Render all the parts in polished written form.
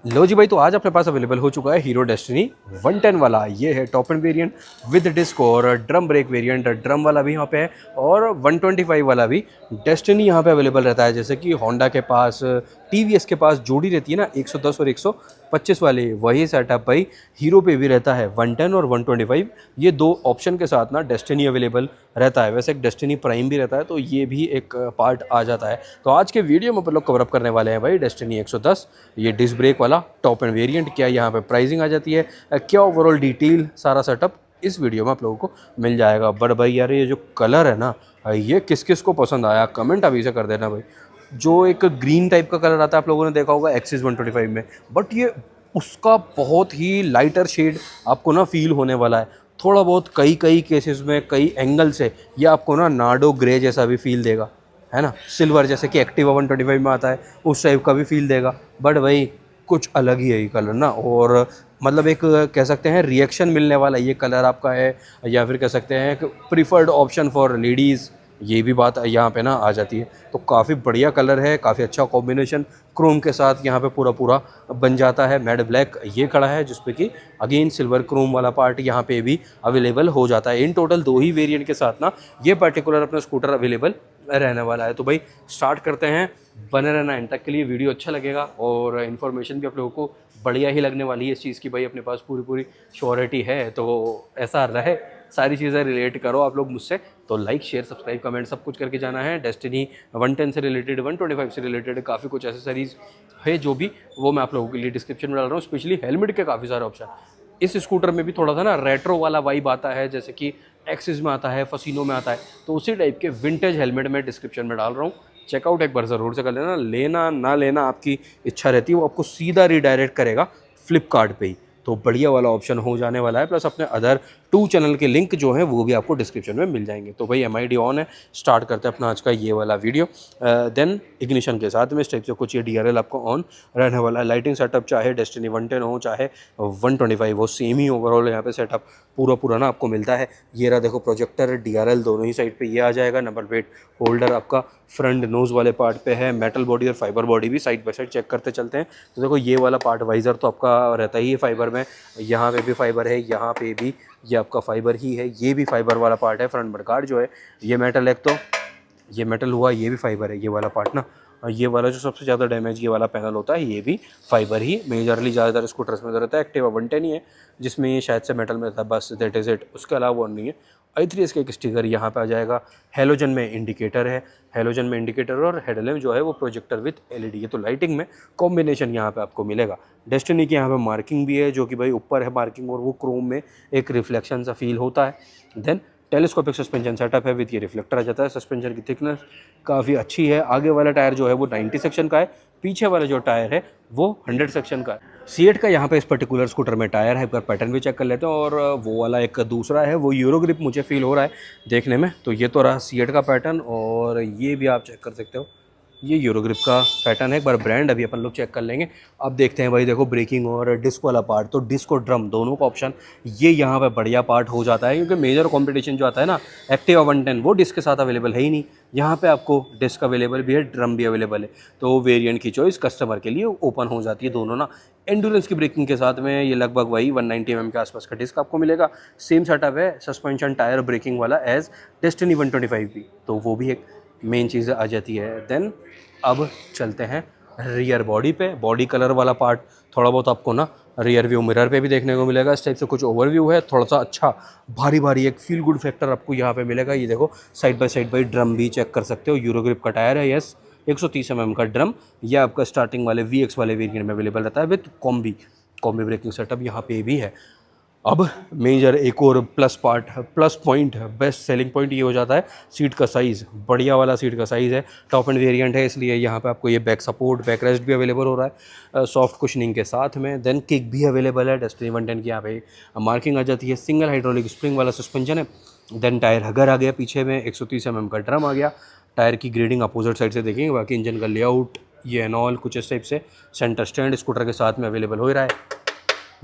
लो जी भाई, तो आज अपने पास अवेलेबल हो चुका है हीरो डेस्टिनी 110 वाला। ये है top end variant with disc और ड्रम ब्रेक वेरिएंट। ड्रम वाला भी यहाँ पे है और 125 वाला भी डेस्टिनी यहाँ पे अवेलेबल रहता है। जैसे कि होंडा के पास, टीवीएस के पास जोड़ी रहती है ना 110 और 125 वाली, वही सेटअप भाई हीरो पे भी रहता है 110 और 125। ये दो ऑप्शन के साथ ना डेस्टिनी अवेलेबल रहता है। वैसे एक डेस्टिनी प्राइम भी रहता है, तो ये भी एक पार्ट आ जाता है। तो आज के वीडियो में अपन लोग कवरअप करने वाले हैं भाई डेस्टिनी 110, ये डिस्क ब्रेक वाला टॉप एंड वेरिएंट। क्या यहाँ पे प्राइसिंग आ जाती है, क्या ओवरऑल डिटेल, सारा सेटअप इस वीडियो में आप लोगों को मिल जाएगा। बट भाई यार, ये जो कलर है ना, ये किस किस को पसंद आया कमेंट अभी से कर देना भाई। जो एक ग्रीन टाइप का कलर आता है, आप लोगों ने देखा होगा एक्सिस 125 में, बट ये उसका बहुत ही लाइटर शेड आपको ना फील होने वाला है। थोड़ा बहुत कई कई केसेस में, कई एंगल से ये आपको ना नार्डो ग्रे जैसा भी फील देगा, है ना। सिल्वर जैसे कि एक्टिवा 125 में आता है उस टाइप का भी फील देगा। बट भाई कुछ अलग ही है ये कलर ना, और मतलब एक कह सकते हैं रिएक्शन मिलने वाला ये कलर आपका है, या फिर कह सकते हैं कि प्रीफर्ड ऑप्शन फॉर लेडीज़, ये भी बात यहाँ पे ना आ जाती है। तो काफ़ी बढ़िया कलर है, काफ़ी अच्छा कॉम्बिनेशन क्रोम के साथ यहाँ पे पूरा पूरा बन जाता है। मैट ब्लैक ये खड़ा है, जिसपे कि अगेन सिल्वर क्रोम वाला पार्ट यहाँ पे भी अवेलेबल हो जाता है। इन टोटल दो ही वेरिएंट के साथ ना ये पर्टिकुलर अपना स्कूटर अवेलेबल रहने वाला है। तो भाई स्टार्ट करते हैं, बने रहना एंड तक के लिए, वीडियो अच्छा लगेगा और इन्फॉर्मेशन भी आप लोगों को बढ़िया ही लगने वाली है इस चीज़ की। भाई अपने पास पूरी पूरी श्योरिटी है, तो ऐसा रहे, सारी चीज़ें रिलेट करो आप लोग मुझसे। तो लाइक शेयर सब्सक्राइब कमेंट सब कुछ करके जाना है। डेस्टिनी 110 से रिलेटेड, 125 से रिलेटेड काफ़ी कुछ एसेसरीज है जो भी, वो मैं आप लोगों के लिए डिस्क्रिप्शन में डाल रहा हूँ। स्पेशली हेलमेट के काफ़ी सारे ऑप्शन इस स्कूटर में भी थोड़ा सा ना रेट्रो वाला वाइब आता है, जैसे कि एक्सिस में आता है, फसीनो में आता है, तो उसी टाइप के विंटेज हेलमेट मैं डिस्क्रिप्शन में डाल रहा हूँ। चेकआउट एक बार ज़रूर से कर लेना। लेना ना लेना आपकी इच्छा रहती है, वो आपको सीधा रिडायरेक्ट करेगा फ्लिपकार्ट पे ही। तो बढ़िया वाला ऑप्शन हो जाने वाला है। प्लस अपने अदर 2 चैनल के लिंक जो है वो भी आपको डिस्क्रिप्शन में मिल जाएंगे। तो भाई MID ऑन है, स्टार्ट करते हैं अपना आज का ये वाला वीडियो। देन इग्निशन के साथ में इस टाइप से कुछ ये DRL आपको ऑन रहने वाला है। लाइटिंग सेटअप चाहे डेस्टिनी 110 हो चाहे 125 हो, सेम ही ओवरऑल यहाँ पे सेटअप पूरा पूरा ना आपको मिलता है। ये रहा देखो, प्रोजेक्टर DRL दोनों ही साइड पे ये आ जाएगा। नंबर प्लेट होल्डर आपका फ्रंट नोज़ वाले पार्ट पे है। मेटल बॉडी और फाइबर बॉडी भी साइड बाय साइड चेक करते चलते हैं। तो देखो ये वाला पार्ट वाइज़र तो आपका रहता ही है फाइबर में, यहाँ पे भी फाइबर है, यहाँ पे भी ये आपका फाइबर ही है, ये भी फाइबर वाला पार्ट है। फ्रंट मडगार्ड जो है ये मेटल है, तो ये मेटल हुआ, ये भी फाइबर है ये वाला पार्ट ना। ये वाला जो सबसे ज़्यादा डैमेज ये वाला पैनल होता है, ये भी फाइबर ही मेजरली ज़्यादातर स्कूटर्स में रहता है। एक्टिवा 110 ही है जिसमें ये शायद से मेटल में था, बस दैट इज़ इट, उसके अलावा वो नहीं है। i3s का एक स्टिकर यहाँ पे आ जाएगा। हेलोजन में इंडिकेटर है, हेलोजन में इंडिकेटर और हेडलैम्प जो है वो प्रोजेक्टर विथ LED है। तो लाइटिंग में कॉम्बिनेशन यहाँ पे आपको मिलेगा। डेस्टिनी की यहाँ पे मार्किंग भी है, जो कि भाई ऊपर है मार्किंग, और वो क्रोम में एक रिफ्लेक्शन सा फील होता है। देन टेलीस्कोपिक सस्पेंशन सेटअप है, विथ ये रिफ्लेक्टर आ जाता है। सस्पेंशन की थिकनेस काफ़ी अच्छी है। आगे वाला टायर जो है वो 90 सेक्शन का है, पीछे वाला जो टायर है वो 100 सेक्शन का है। सीएट का यहाँ पे इस पर्टिकुलर स्कूटर में टायर है, एक बार पैटर्न भी चेक कर लेते हैं। और वो वाला एक दूसरा है, वो यूरो ग्रिप मुझे फील हो रहा है देखने में। तो ये तो रहा सीएट का पैटर्न, और ये भी आप चेक कर सकते हो, ये यूरोग्रिप का पैटर्न है। एक बार ब्रांड अभी अपन लोग चेक कर लेंगे। अब देखते हैं भाई, देखो ब्रेकिंग और डिस्क वाला पार्ट, तो डिस्क और ड्रम दोनों का ऑप्शन ये यहाँ पे बढ़िया पार्ट हो जाता है, क्योंकि मेजर कंपटीशन जो आता है ना एक्टिवा 110 वो डिस्क के साथ अवेलेबल है ही नहीं। यहाँ पे आपको डिस्क अवेलेबल भी है, ड्रम भी अवेलेबल है। तो वेरिएंट की चॉइस कस्टमर के लिए ओपन हो जाती है दोनों ना। एंडुरेंस की ब्रेकिंग के साथ में ये लगभग वही 190 mm के आसपास का डिस्क आपको मिलेगा। सेम सेटअप है सस्पेंशन टायर ब्रेकिंग वाला एज डेस्टिनी 125 भी, तो वो भी एक मेन चीज़ आ जाती है। देन अब चलते हैं रियर बॉडी पे। बॉडी कलर वाला पार्ट थोड़ा बहुत आपको ना रियर व्यू मिरर पे भी देखने को मिलेगा। इस टाइप से कुछ ओवरव्यू है, थोड़ा सा अच्छा भारी भारी एक फील गुड फैक्टर आपको यहाँ पे मिलेगा। ये देखो साइड बाय साइड भाई ड्रम भी चेक कर सकते हो, यूरोग्रिप का टायर है, यस 130 mm का ड्रम। यह आपका स्टार्टिंग वाले VX वाले वेरिएंट में अवेलेबल रहता है विथ कॉम्बी ब्रेकिंग सेटअप यहाँ पे भी है। अब मेजर एक और plus point, best selling point ये हो जाता है सीट का साइज़। बढ़िया वाला सीट का साइज़ है, टॉप एंड वेरिएंट है, इसलिए यहाँ पे आपको ये बैक सपोर्ट, बैक रेस्ट भी अवेलेबल हो रहा है सॉफ्ट कुशनिंग के साथ में। देन किक भी अवेलेबल है। डेस्टिनी 110 की यहाँ पे मार्किंग आ जाती है। सिंगल हाइड्रोलिक स्प्रिंग वाला सस्पेंशन है। देन टायर हगर आ गया पीछे में, 130 mm का ड्रम आ गया। टायर की ग्रेडिंग अपोजिट साइड से देखेंगे, बाकी इंजन का लेआउट ये एंड ऑल कुछ इस टाइप से। सेंटर स्टैंड स्कूटर के साथ में अवेलेबल हो रहा है।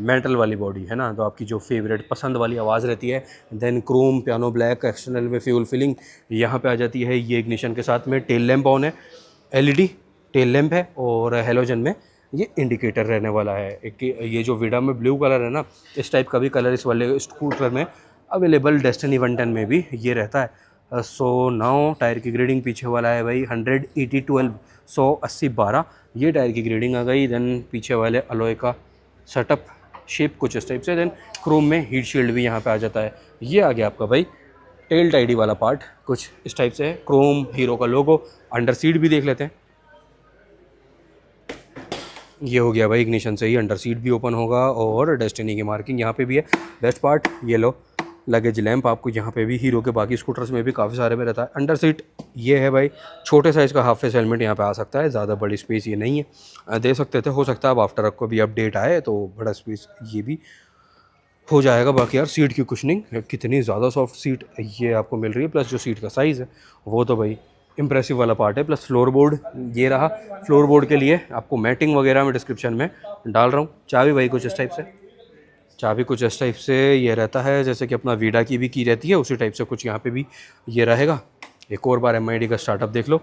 मेटल वाली बॉडी है ना, तो आपकी जो फेवरेट पसंद वाली आवाज़ रहती है। Then chrome piano black, external में फ्यूल फिलिंग यहाँ पे आ जाती है। ये इग्निशन के साथ में टेल लैंप ऑन है, LED टेल लैंप है, और हेलोजन में ये इंडिकेटर रहने वाला है। एक ये जो विडा में ब्लू कलर है ना, इस टाइप का भी कलर इस वाले स्कूटर में अवेलेबल डेस्टिनी 110 में भी ये रहता है। सो नाउ टायर की ग्रेडिंग पीछे वाला है भाई 180/12, 180/12 ये टायर की ग्रेडिंग आ गई। देन पीछे वाले अलॉय का सेटअप शेप कुछ इस टाइप से। देन क्रोम में हीट शील्ड भी यहाँ पे आ जाता है। ये आ गया आपका भाई टेल टाइडी वाला पार्ट, कुछ इस टाइप से है। क्रोम हीरो का लोगो, अंडर सीट भी देख लेते हैं। ये हो गया भाई इग्निशन से ही अंडर सीट भी ओपन होगा और डेस्टिनी की मार्किंग यहाँ पे भी है। बेस्ट पार्ट ये लो लगेज लैंप, आपको यहाँ पे भी हीरो के बाकी स्कूटर्स में भी काफ़ी सारे में रहता है। अंडर सीट ये है भाई, छोटे साइज़ का हाफ फेस हेलमेट यहाँ पे आ सकता है, ज़्यादा बड़ी स्पेस ये नहीं है, दे सकते थे। हो सकता है अब आफ्टर को भी अपडेट आए तो बड़ा स्पेस ये भी हो जाएगा। बाकी यार सीट की कुशनिंग कितनी ज़्यादा सॉफ्ट सीट ये आपको मिल रही है, प्लस जो सीट का साइज़ है वो तो भाई इम्प्रेसिव वाला पार्ट है। प्लस फ्लोर बोर्ड ये रहा, फ्लोर बोर्ड के लिए आपको मैटिंग वगैरह में डिस्क्रिप्शन में डाल रहा हूँ। चाबी भाई कुछ इस टाइप से, चाबी कुछ इस टाइप से ये रहता है, जैसे कि अपना वीडा की भी की रहती है उसी टाइप से कुछ यहाँ पे भी ये रहेगा। एक और बार MID का स्टार्टअप देख लो,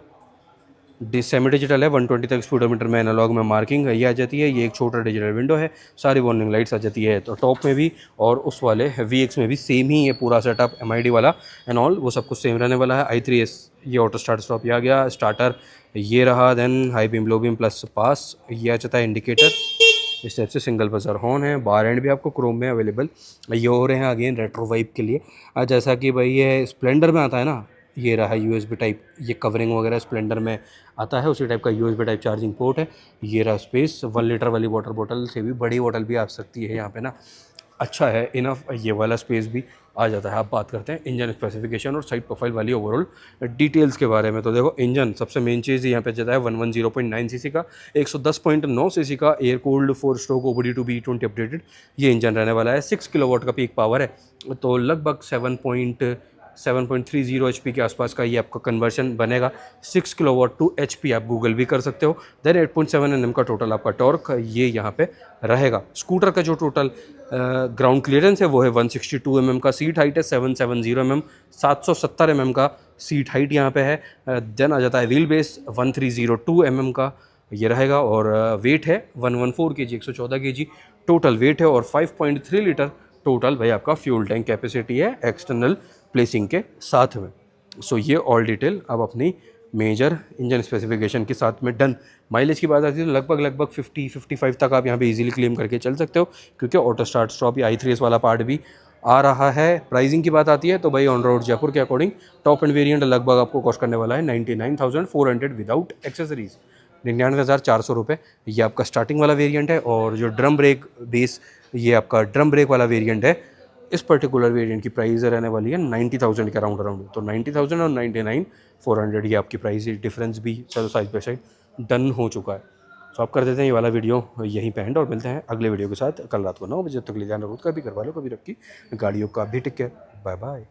सेमी डिजिटल है, 120 तक स्पीडोमीटर में एनालॉग में मार्किंग ये आ जाती है। ये एक छोटा डिजिटल विंडो है, सारी वार्निंग लाइट्स आ जाती है। तो टॉप में भी और उस वाले VX में भी सेम ही ये पूरा सेटअप MID वाला एंड ऑल वो सब कुछ सेम रहने वाला है। i3S ये ऑटो स्टार्ट स्टॉप ये आ गया, स्टार्टर ये रहा। Then high beam low beam plus pass ये आ जाता है, इंडिकेटर इस टाइप से। सिंगल बजर हॉर्न है, बार एंड भी आपको क्रोम में अवेलेबल ये हो रहे हैं अगेन रेट्रो वाइब के लिए। जैसा कि भाई ये स्प्लेंडर में आता है ना, ये रहा USB टाइप, ये कवरिंग वगैरह स्प्लेंडर में आता है उसी टाइप का USB टाइप चार्जिंग पोर्ट है। ये रहा स्पेस, 1 लीटर वाली वाटर बोतल से भी बड़ी बोतल भी आ सकती है यहाँ पे ना, अच्छा है इनफ ये वाला स्पेस भी आ जाता है। आप बात करते हैं इंजन स्पेसिफिकेशन और साइड प्रोफाइल वाली ओवरऑल डिटेल्स के बारे में। तो देखो इंजन सबसे मेन चीज़ यहाँ पे जाता है 110.9 सीसी का, 110.9 सीसी का air cooled 4 stroke OBD2 B20 updated ये इंजन रहने वाला है। 6 किलोवाट का पीक पावर है, तो लगभग 7.30 HP के आसपास का ये आपका कन्वर्शन बनेगा। 6 किलोवाट टू HP आप गूगल भी कर सकते हो। देन 8.7 Nm का टोटल आपका टॉर्क ये यहाँ पे रहेगा। स्कूटर का जो टोटल ग्राउंड क्लियरेंस है वो है 162 mm का, सीट हाइट है 770 mm, 770 mm का सीट हाइट यहाँ पे है। देन आ जाता है व्हील बेस 1302 mm का ये रहेगा और वेट है 114 kg, 114 kg टोटल वेट है। और 5.3 लीटर टोटल भाई आपका फ्यूल टैंक कैपेसिटी है एक्सटर्नल प्लेसिंग के साथ में। सो ये ऑल डिटेल अब अपनी मेजर इंजन स्पेसिफिकेशन के साथ में डन। माइलेज की बात आती है तो लगभग 50-55 तक आप यहाँ पे इजीली क्लेम करके चल सकते हो, क्योंकि ऑटो स्टार्ट स्टॉप या i3S वाला पार्ट भी आ रहा है। प्राइसिंग की बात आती है तो भाई ऑन रोड जयपुर के अकॉर्डिंग टॉप एंड वेरिएंट लगभग आपको कॉस्ट करने वाला है 99,400 विदाउट एक्सेसरीज, 99,400 रुपये ये आपका स्टार्टिंग वाला वेरिएंट है। और जो ड्रम ब्रेक बेस ये आपका ड्रम ब्रेक वाला वेरिएंट है, इस पर्टिकुलर वेरिएंट की प्राइस रहने वाली है 90,000 के अराउंड। तो 90,000 और 99,400 ये आपकी प्राइस डिफरेंस भी चलो साइड बाई साइड डन हो चुका है। तो आप कर देते हैं ये वाला वीडियो यहीं पे एंड और मिलते हैं अगले वीडियो के साथ कल रात को 9 बजे तक। ले जाना रोड का भी करवा लो कभी रखी गाड़ियों का भी। Take care, bye bye.